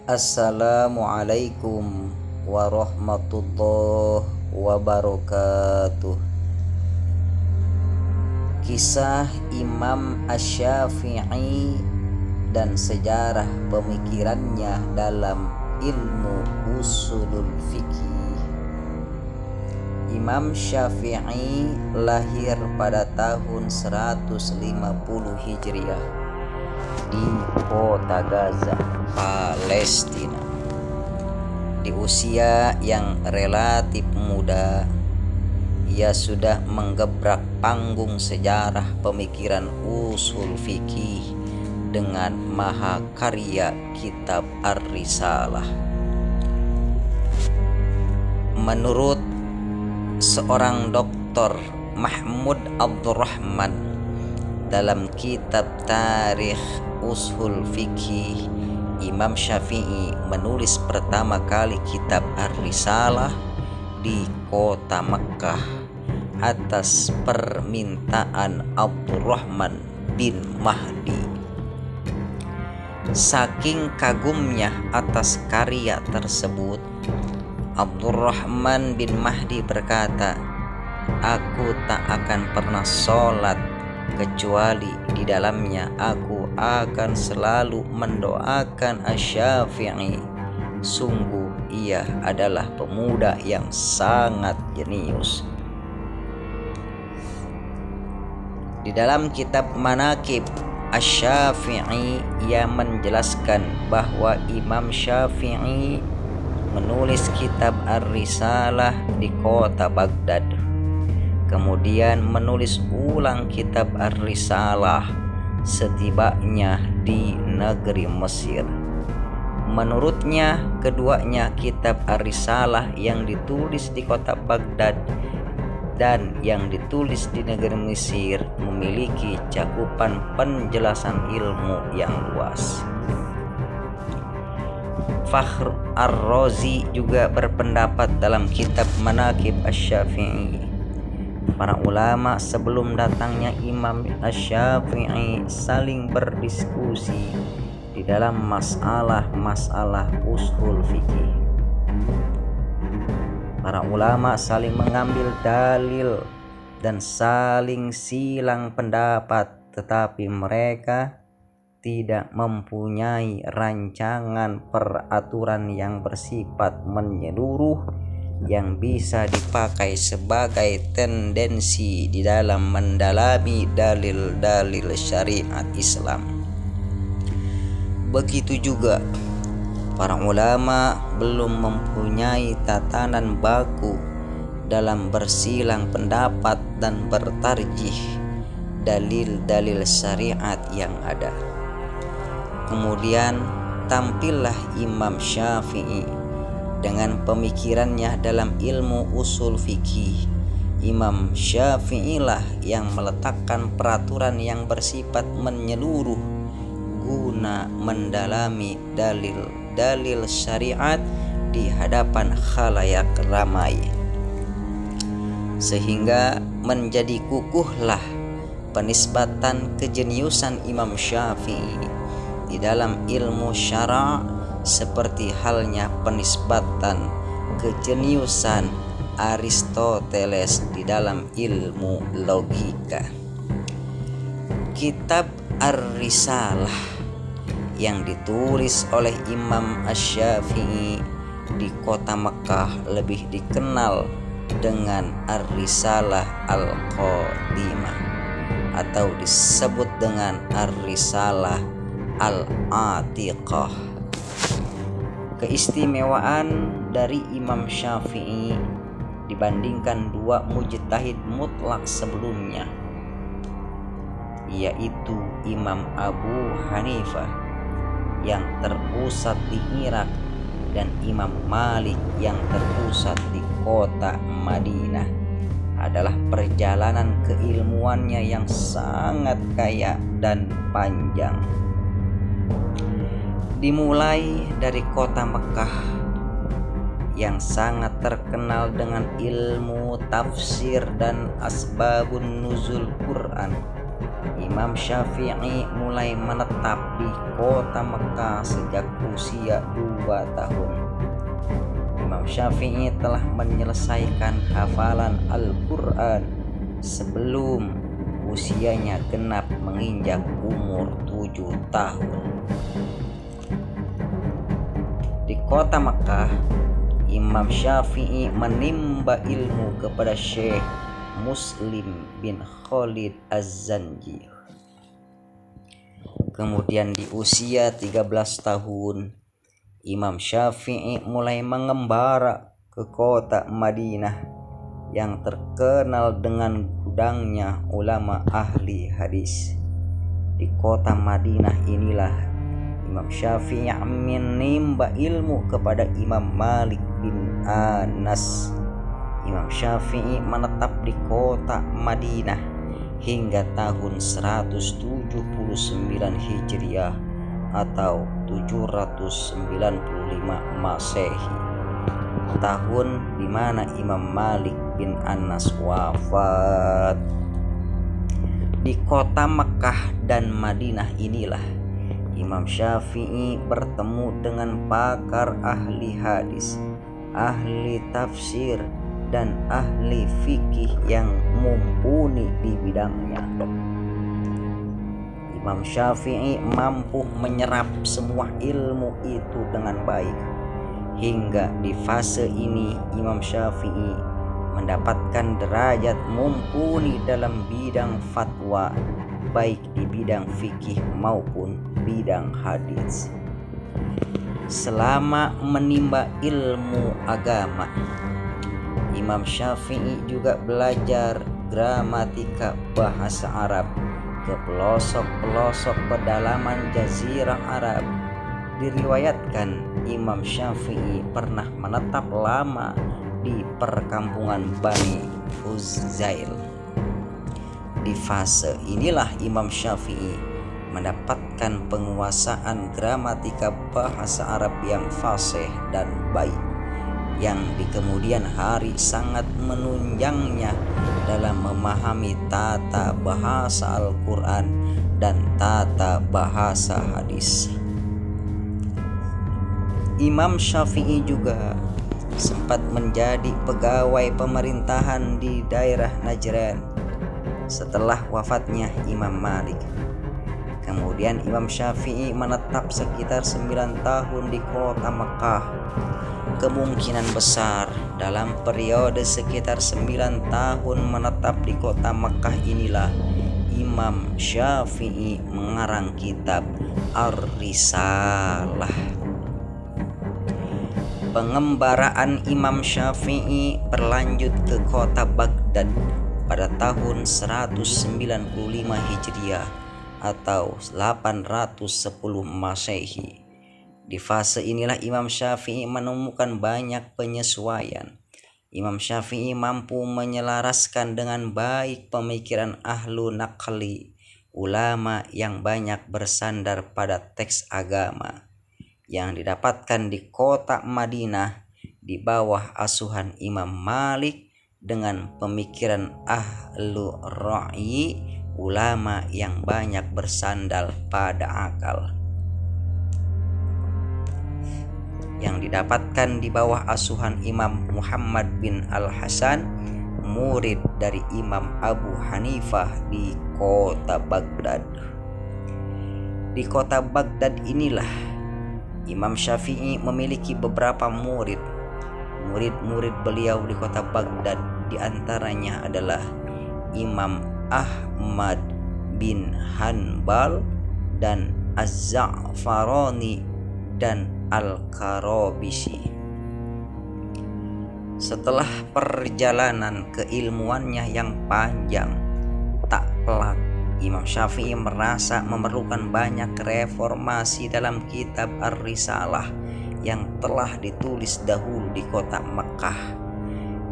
Assalamualaikum warahmatullahi wabarakatuh. Kisah Imam Asy-Syafi'i dan sejarah pemikirannya dalam ilmu usulul fikih. Imam Syafi'i lahir pada tahun 150 Hijriah di kota Gaza, Palestina. Di usia yang relatif muda, ia sudah menggebrak panggung sejarah pemikiran usul fikih dengan mahakarya kitab Ar-Risalah. Menurut seorang doktor Mahmud Abdurrahman dalam kitab Tarikh Usul Fikih, Imam Syafi'i menulis pertama kali kitab Ar-Risalah di kota Mekkah atas permintaan Abdurrahman bin Mahdi. Saking kagumnya atas karya tersebut, Abdurrahman bin Mahdi berkata, "Aku tak akan pernah sholat kecuali di dalamnya aku akan selalu mendoakan Asy-Syafi'i. Sungguh ia adalah pemuda yang sangat jenius." Di dalam kitab Manaqib Asy-Syafi'i, ia menjelaskan bahwa Imam Syafi'i menulis kitab Ar-Risalah di kota Baghdad, kemudian menulis ulang kitab Ar-Risalah setibanya di negeri Mesir. Menurutnya, keduanya kitab Ar-Risalah yang ditulis di kota Baghdad dan yang ditulis di negeri Mesir memiliki cakupan penjelasan ilmu yang luas. Fakhr Ar-Razi juga berpendapat dalam kitab Manaqib Asy-Syafi'i, para ulama sebelum datangnya Imam Asy-Syafi'i saling berdiskusi di dalam masalah-masalah usul fikih. Para ulama saling mengambil dalil dan saling silang pendapat, tetapi mereka tidak mempunyai rancangan peraturan yang bersifat menyeluruh yang bisa dipakai sebagai tendensi di dalam mendalami dalil-dalil syariat Islam. Begitu juga para ulama belum mempunyai tatanan baku dalam bersilang pendapat dan bertarjih dalil-dalil syariat yang ada. Kemudian tampillah Imam Syafi'i dengan pemikirannya dalam ilmu usul fikih. Imam Syafi'i lah yang meletakkan peraturan yang bersifat menyeluruh guna mendalami dalil-dalil syariat di hadapan khalayak ramai, sehingga menjadi kukuhlah penisbatan kejeniusan Imam Syafi'i di dalam ilmu syara' seperti halnya penisbatan kejeniusan Aristoteles di dalam ilmu logika. Kitab Ar-Risalah yang ditulis oleh Imam Asy-Syafi'i di kota Mekkah lebih dikenal dengan Ar-Risalah Al-Qadimah atau disebut dengan Ar-Risalah Al-Atiqah. Keistimewaan dari Imam Syafi'i dibandingkan dua mujtahid mutlak sebelumnya, yaitu Imam Abu Hanifah yang terpusat di Irak dan Imam Malik yang terpusat di kota Madinah, adalah perjalanan keilmuannya yang sangat kaya dan panjang. Dimulai dari kota Mekkah yang sangat terkenal dengan ilmu tafsir dan asbabun nuzul Quran, Imam Syafi'i mulai menetap di di kota Mekah sejak usia 2 tahun. Imam Syafi'i telah menyelesaikan hafalan Al-Quran sebelum usianya genap menginjak umur 7 tahun. Di kota Mekah, Imam Syafi'i menimba ilmu kepada Syekh Muslim bin Khalid Az-Zanji. Kemudian di usia 13 tahun, Imam Syafi'i mulai mengembara ke kota Madinah yang terkenal dengan gudangnya ulama ahli hadis. Di kota Madinah inilah Imam Syafi'i menimba ilmu kepada Imam Malik bin Anas. Imam Syafi'i menetap di kota Madinah hingga tahun 179 Hijriah atau 795 Masehi, tahun di mana Imam Malik bin Anas wafat. Di kota Mekah dan Madinah inilah Imam Syafi'i bertemu dengan pakar ahli hadis, ahli tafsir, dan ahli fikih yang mumpuni di bidangnya. Imam Syafi'i mampu menyerap semua ilmu itu dengan baik. Hingga di fase ini Imam Syafi'i mendapatkan derajat mumpuni dalam bidang fatwa, baik di bidang fikih maupun bidang hadis. Selama menimba ilmu agama, Imam Syafi'i juga belajar gramatika bahasa Arab ke pelosok-pelosok pedalaman Jazirah Arab. Diriwayatkan Imam Syafi'i pernah menetap lama di perkampungan Bani Fuzail. Di fase inilah Imam Syafi'i mendapatkan penguasaan gramatika bahasa Arab yang fasih dan baik, yang di kemudian hari sangat menunjangnya dalam memahami tata bahasa Al-Quran dan tata bahasa hadis. Imam Syafi'i juga sempat menjadi pegawai pemerintahan di daerah Najran setelah wafatnya Imam Malik. Kemudian Imam Syafi'i menetap sekitar 9 tahun di kota Mekah. Kemungkinan besar dalam periode sekitar 9 tahun menetap di kota Mekah inilah Imam Syafi'i mengarang kitab Ar-Risalah. Pengembaraan Imam Syafi'i berlanjut ke kota Baghdad pada tahun 195 Hijriah atau 810 Masehi. Di fase inilah Imam Syafi'i menemukan banyak penyesuaian. Imam Syafi'i mampu menyelaraskan dengan baik pemikiran ahlu naqli, ulama yang banyak bersandar pada teks agama, yang didapatkan di kota Madinah di bawah asuhan Imam Malik, dengan pemikiran ahlu ra'yi, ulama yang banyak bersandar pada akal, yang didapatkan di bawah asuhan Imam Muhammad bin Al-Hasan, murid dari Imam Abu Hanifah di kota Baghdad. Di kota Baghdad inilah Imam Syafi'i memiliki beberapa murid. Murid-murid beliau di kota Baghdad diantaranya adalah Imam Ahmad bin Hanbal dan Az-Za'farani dan Al-Karabisi. Setelah perjalanan keilmuannya yang panjang tak pelak, Imam Syafi'i merasa memerlukan banyak reformasi dalam kitab Ar-Risalah yang telah ditulis dahulu di kota Mekah.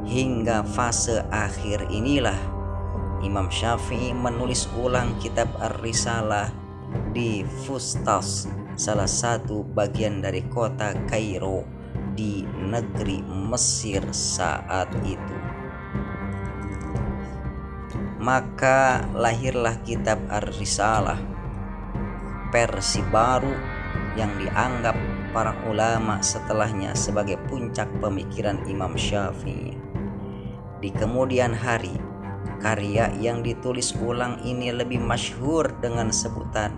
Hingga fase akhir inilah Imam Syafi'i menulis ulang kitab Ar-Risalah di Fustas, salah satu bagian dari kota Kairo di negeri Mesir saat itu. Maka lahirlah kitab Ar-Risalah. versi baru yang dianggap para ulama setelahnya sebagai puncak pemikiran Imam Syafi'i. Di kemudian hari, karya yang ditulis ulang ini lebih masyhur dengan sebutan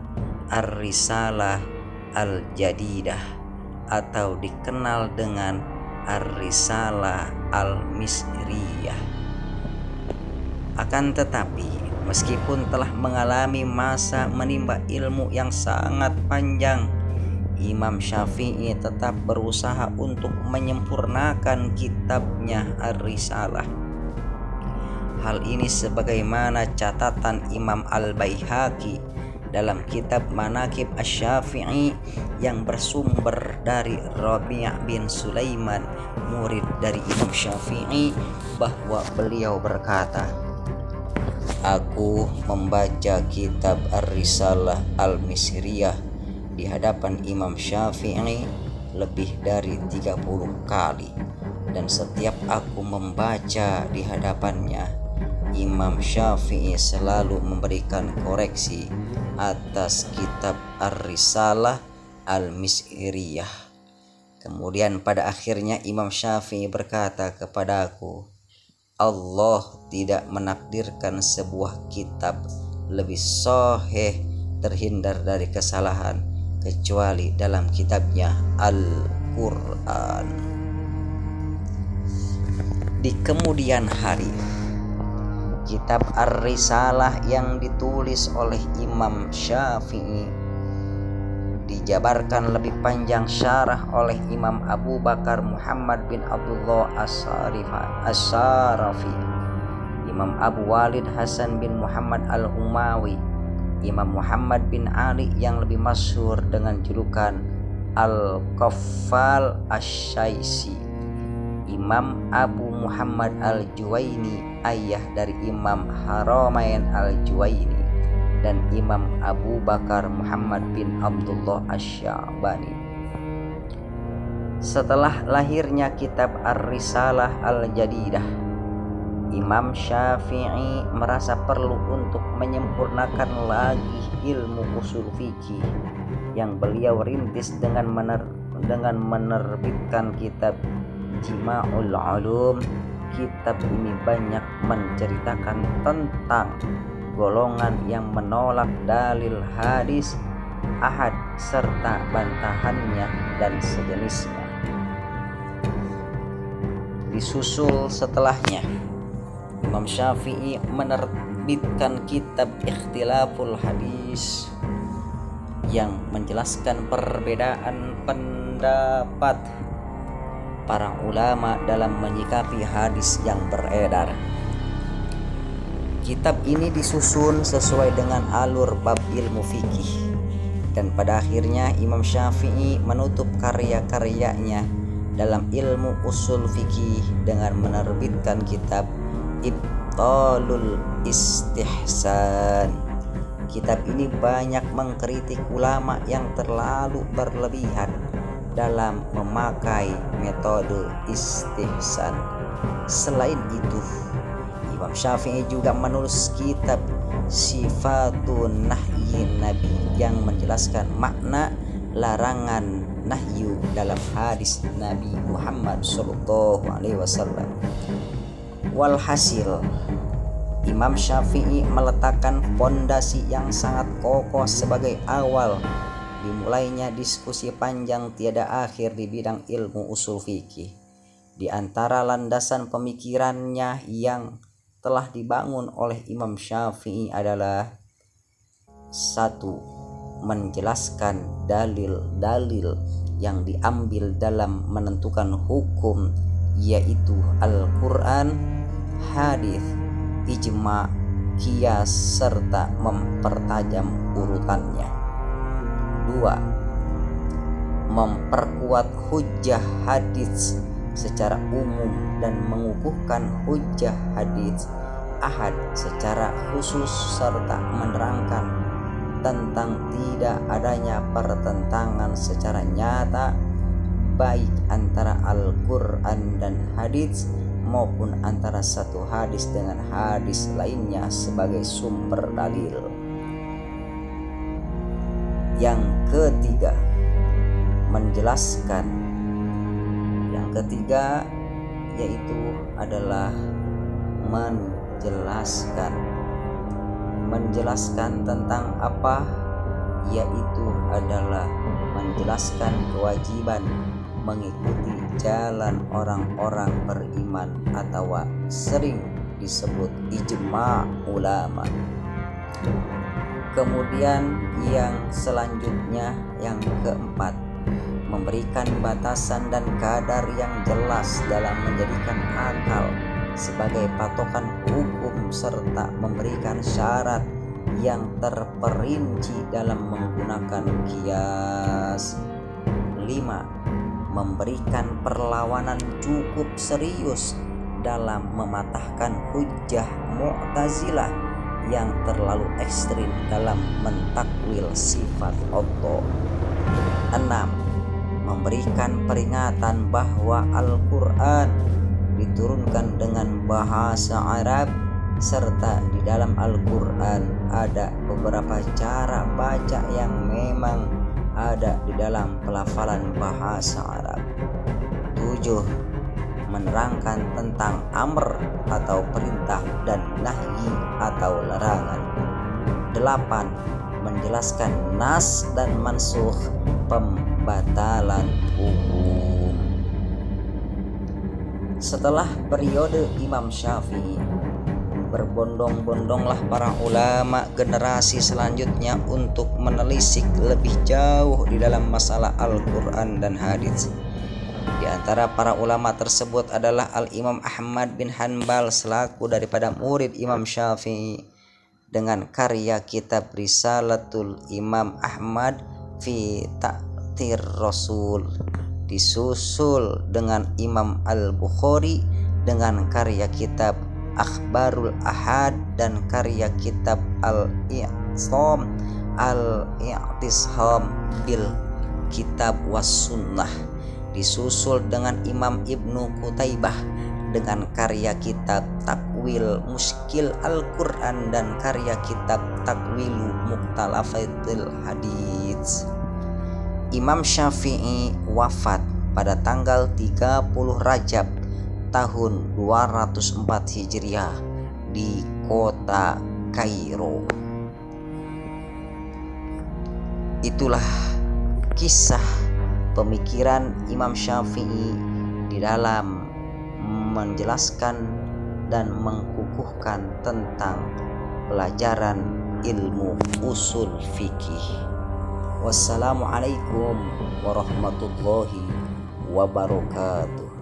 Ar-Risalah Al-Jadidah atau dikenal dengan Ar-Risalah Al-Misriyah. Akan tetapi, meskipun telah mengalami masa menimba ilmu yang sangat panjang, Imam Syafi'i tetap berusaha untuk menyempurnakan kitabnya Ar-Risalah. Hal ini sebagaimana catatan Imam Al-Baihaqi dalam kitab Manaqib Asy-Syafi'i yang bersumber dari Rabi' bin Sulaiman, murid dari Imam Syafi'i, bahwa beliau berkata, "Aku membaca kitab Ar-Risalah Al-Misriyah di hadapan Imam Syafi'i lebih dari 30 kali, dan setiap aku membaca di hadapannya, Imam Syafi'i selalu memberikan koreksi atas kitab Ar-Risalah Al-Misriyah. Kemudian pada akhirnya Imam Syafi'i berkata kepadaku, Allah tidak menakdirkan sebuah kitab lebih sahih terhindar dari kesalahan kecuali dalam kitabnya Al-Quran." Di kemudian hari, kitab Ar-Risalah yang ditulis oleh Imam Syafi'i dijabarkan lebih panjang syarah oleh Imam Abu Bakar Muhammad bin Abdullah As-Sarafi, Imam Abu Walid Hasan bin Muhammad Al-Umawi, Imam Muhammad bin Ali yang lebih masyhur dengan julukan Al-Qaffal Asy-Syaisi, Imam Abu Muhammad Al-Juwaini, ayah dari Imam Haramain Al-Juwaini, dan Imam Abu Bakar Muhammad bin Abdullah Asy-Sya'bani. Setelah lahirnya kitab Ar-Risalah Al-Jadidah, Imam Syafi'i merasa perlu untuk menyempurnakan lagi ilmu usul fikih yang beliau rintis dengan menerbitkan kitab Jima'ul Ulum. Kitab ini banyak menceritakan tentang golongan yang menolak dalil hadis ahad serta bantahannya dan sejenisnya. Disusul setelahnya, Imam Syafi'i menerbitkan kitab Ikhtilaful Hadis yang menjelaskan perbedaan pendapat para ulama dalam menyikapi hadis yang beredar. Kitab ini disusun sesuai dengan alur bab ilmu fikih, dan pada akhirnya Imam Syafi'i menutup karya-karyanya dalam ilmu usul fikih dengan menerbitkan kitab Ibtalul Istihsan. Kitab ini banyak mengkritik ulama yang terlalu berlebihan dalam memakai metode istihsan. Selain itu, Imam Syafi'i juga menulis kitab Sifatun Nahyi Nabi yang menjelaskan makna larangan nahyu dalam hadis Nabi Muhammad SAW. Walhasil, Imam Syafi'i meletakkan fondasi yang sangat kokoh sebagai awal dimulainya diskusi panjang tiada akhir di bidang ilmu usul fikih. Di antara landasan pemikirannya yang telah dibangun oleh Imam Syafi'i adalah: 1. Menjelaskan dalil-dalil yang diambil dalam menentukan hukum, yaitu Al-Quran, hadis, ijma', qiyas, serta mempertajam urutannya. 2. Memperkuat hujjah hadits secara umum dan mengukuhkan hujjah hadits ahad secara khusus, serta menerangkan tentang tidak adanya pertentangan secara nyata baik antara Al-Quran dan hadits maupun antara satu hadis dengan hadis lainnya sebagai sumber dalil. Yang ketiga, menjelaskan. Yang ketiga yaitu adalah menjelaskan. Menjelaskan tentang apa? Yaitu adalah menjelaskan kewajiban mengikuti jalan orang-orang beriman atau sering disebut ijma' ulama. Kemudian yang selanjutnya, yang keempat, memberikan batasan dan kadar yang jelas dalam menjadikan akal sebagai patokan hukum serta memberikan syarat yang terperinci dalam menggunakan kias. 5. Memberikan perlawanan cukup serius dalam mematahkan hujjah Mu'tazilah yang terlalu ekstrim dalam mentakwil sifat Allah. 6. Memberikan peringatan bahwa Al-Quran diturunkan dengan bahasa Arab serta di dalam Al-Quran ada beberapa cara baca yang memang ada di dalam pelafalan bahasa Arab. 7. Menerangkan tentang amr atau perintah dan nahyi atau larangan. 8. Menjelaskan nas dan mansukh, pembatalan hukum. Setelah periode Imam Syafi'i, berbondong-bondonglah para ulama generasi selanjutnya untuk menelisik lebih jauh di dalam masalah Al-Quran dan hadis. Di antara para ulama tersebut adalah Al-Imam Ahmad bin Hanbal selaku daripada murid Imam Syafi'i dengan karya kitab Risalatul Imam Ahmad fi Ta'thir Rasul, disusul dengan Imam Al-Bukhari dengan karya kitab Akhbarul Ahad dan karya kitab Al-I'tisam bil Kitab was Sunnah, disusul dengan Imam Ibnu Qutaibah dengan karya kitab Takwil Muskil Al-Quran dan karya kitab Takwilu Muktalafatil Hadits. Imam Syafi'i wafat pada tanggal 30 Rajab tahun 204 Hijriah di kota Kairo. Itulah kisah pemikiran Imam Syafi'i di dalam menjelaskan dan mengkukuhkan tentang pelajaran ilmu usul fikih. Wassalamualaikum warahmatullahi wabarakatuh.